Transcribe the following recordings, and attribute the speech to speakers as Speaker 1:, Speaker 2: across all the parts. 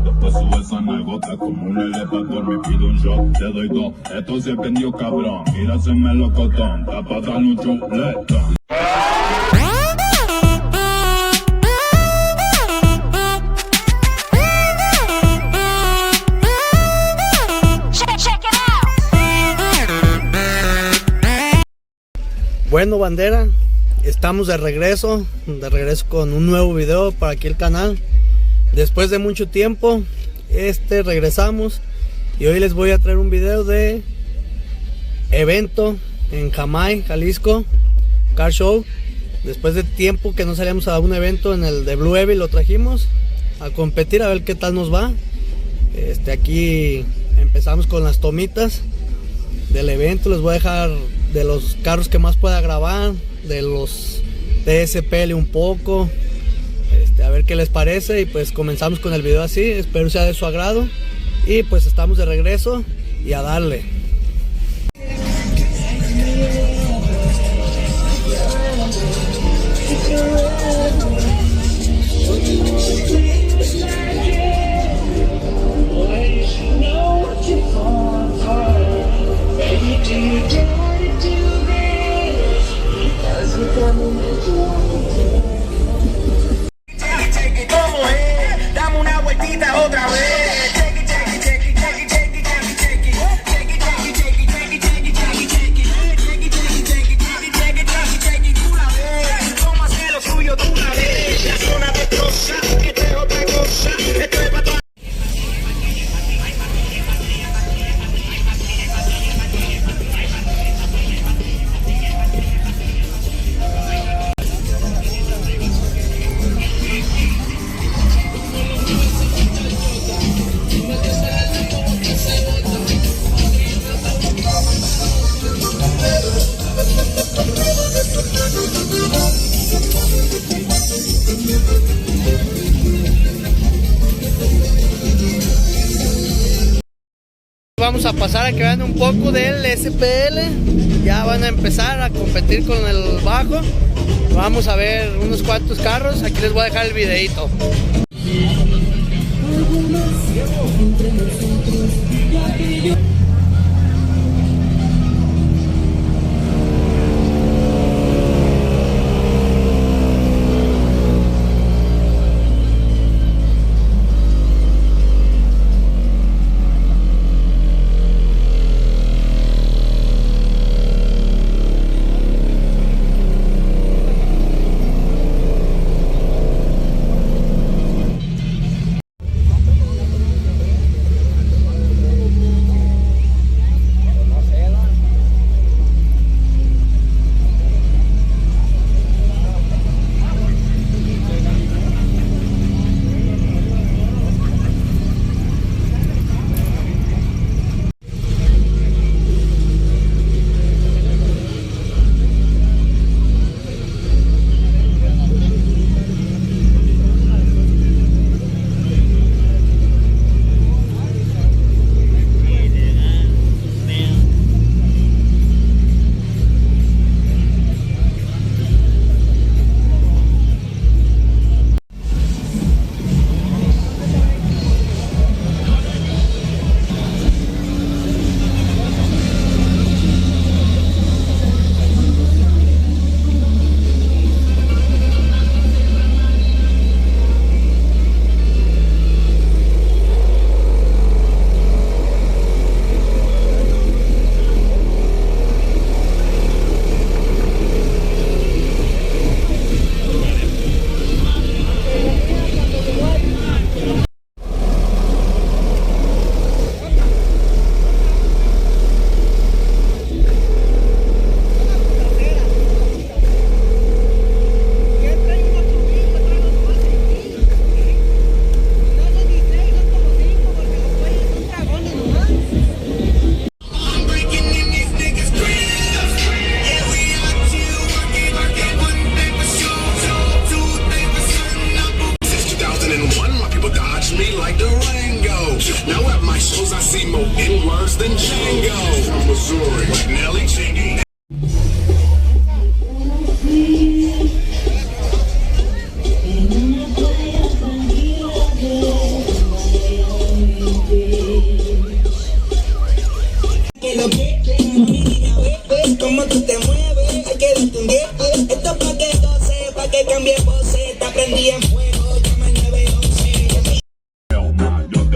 Speaker 1: Después sube esa nalgota como un elevador. Me pido un shot, te doy dos. Esto se vendió cabrón. Mira ese melocotón, está pa' darle un chuletón.
Speaker 2: Bueno, bandera, estamos de regreso con un nuevo video para aquí el canal. Después de mucho tiempo, regresamos y hoy les voy a traer un video de evento en Jamay, Jalisco, Car Show. Después de tiempo que no salíamos a un evento en el de Blue Evil, lo trajimos a competir a ver qué tal nos va. Aquí empezamos con las tomitas del evento. Les voy a dejar de los carros que más pueda grabar, de los TSPL un poco, a ver qué les parece, y pues comenzamos con el video así. Espero sea de su agrado y pues estamos de regreso y a darle.
Speaker 3: Dame una vueltita otra vez. Toma hacer lo suyo tú una vez. La zona destroza, que esto es otra cosa. Esto es para toda.
Speaker 2: Vamos a pasar a que vean un poco del SPL. Ya van a empezar a competir con el bajo. Vamos a ver unos cuantos carros. Aquí les voy a dejar el videito.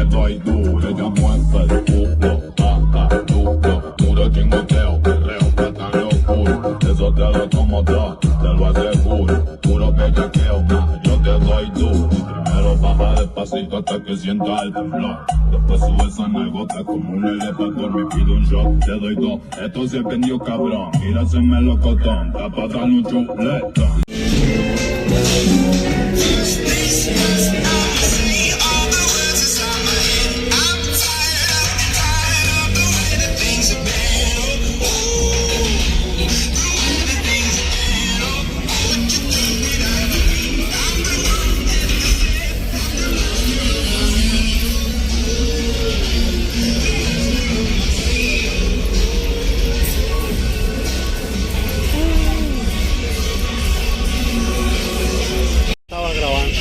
Speaker 1: le doy duro, ella muestra el culo, duro, puro chingoteo, perreo, plátano puro, eso te lo como todo, te lo aseguro, puro bellaqueo, más, yo te doy duro, primero baja despacito hasta que sienta el temblor, después sube esa nalgota como un elevador, me pido un shot, te doy dos, esto se vendió cabrón, mira ese melocotón, está pa' darle un chuletón.
Speaker 2: Estaba grabando.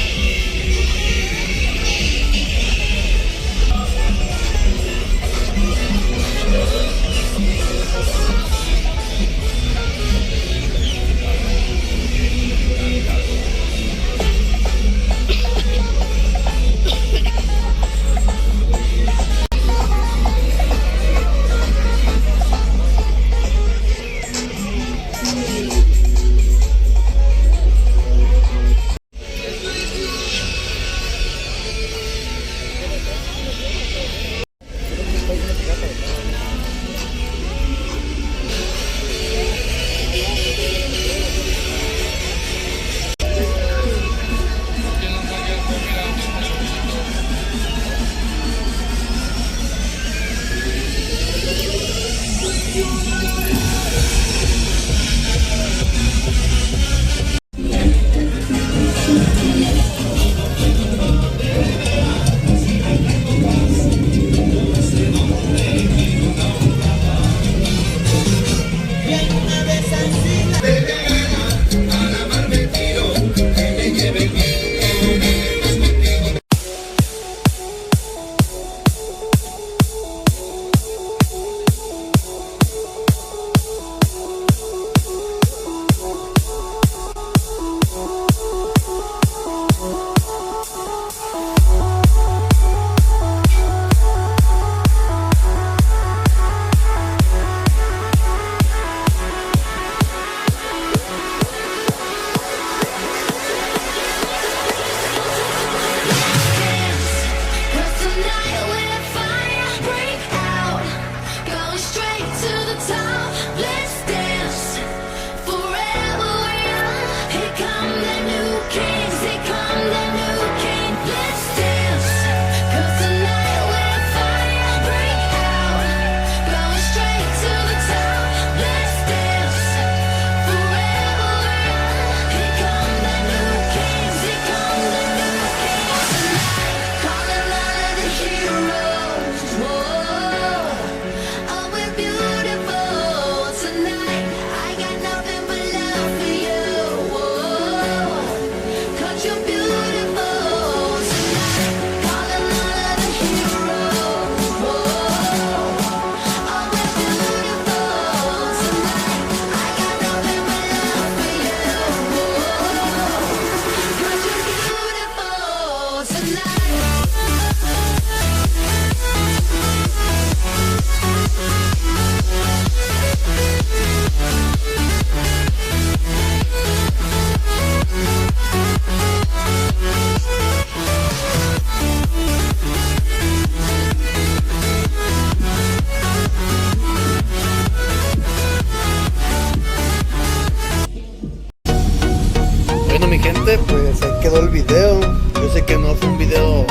Speaker 2: Bueno, mi gente, pues ahí quedó el video. Yo sé que no fue un video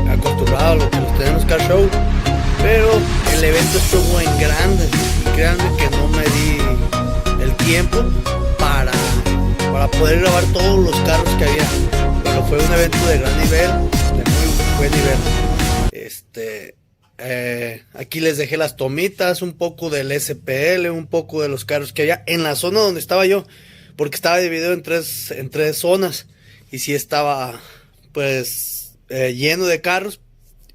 Speaker 2: acostumbrado a lo que los tenemos Car Show, pero el evento estuvo en grande. Créanme que no me di el tiempo para poder grabar todos los carros que había, pero fue un evento de gran nivel, de muy buen nivel. Aquí les dejé las tomitas, un poco del SPL, un poco de los carros que había en la zona donde estaba yo, porque estaba dividido en tres zonas, y sí estaba pues lleno de carros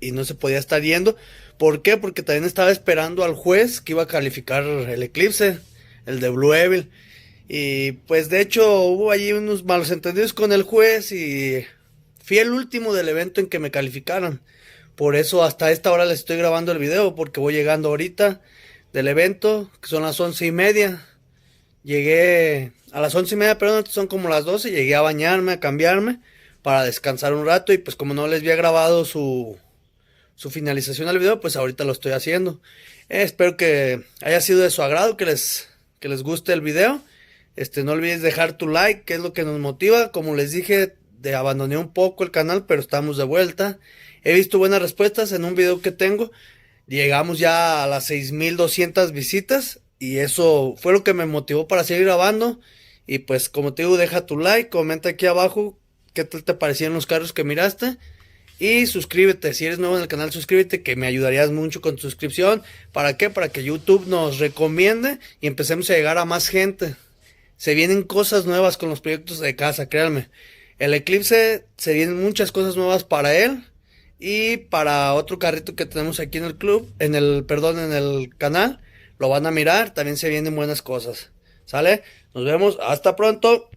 Speaker 2: y no se podía estar yendo. ¿Por qué? Porque también estaba esperando al juez que iba a calificar el Eclipse, el de Blue Evil, y pues de hecho hubo allí unos malos entendidos con el juez y fui el último del evento en que me calificaron. por eso hasta esta hora les estoy grabando el video, porque voy llegando ahorita del evento, que son las 11:30. Llegué a las 11:30, perdón, son como las 12. Llegué a bañarme, a cambiarme, para descansar un rato. Y pues como no les había grabado su finalización al video, pues ahorita lo estoy haciendo. Espero que haya sido de su agrado, que les guste el video. No olvides dejar tu like, que es lo que nos motiva. Como les dije, abandoné un poco el canal, pero estamos de vuelta. He visto buenas respuestas en un video que tengo. Llegamos ya a las 6200 visitas. Y eso fue lo que me motivó para seguir grabando. Y pues como te digo, deja tu like, comenta aquí abajo qué tal te parecieron los carros que miraste. Y suscríbete, si eres nuevo en el canal, suscríbete, que me ayudarías mucho con tu suscripción. ¿Para qué? Para que YouTube nos recomiende y empecemos a llegar a más gente. Se vienen cosas nuevas con los proyectos de casa, créanme. El Eclipse, se vienen muchas cosas nuevas para él. Y para otro carrito que tenemos aquí en el club, en el canal, lo van a mirar, también se vienen buenas cosas. ¿Sale? Nos vemos, hasta pronto.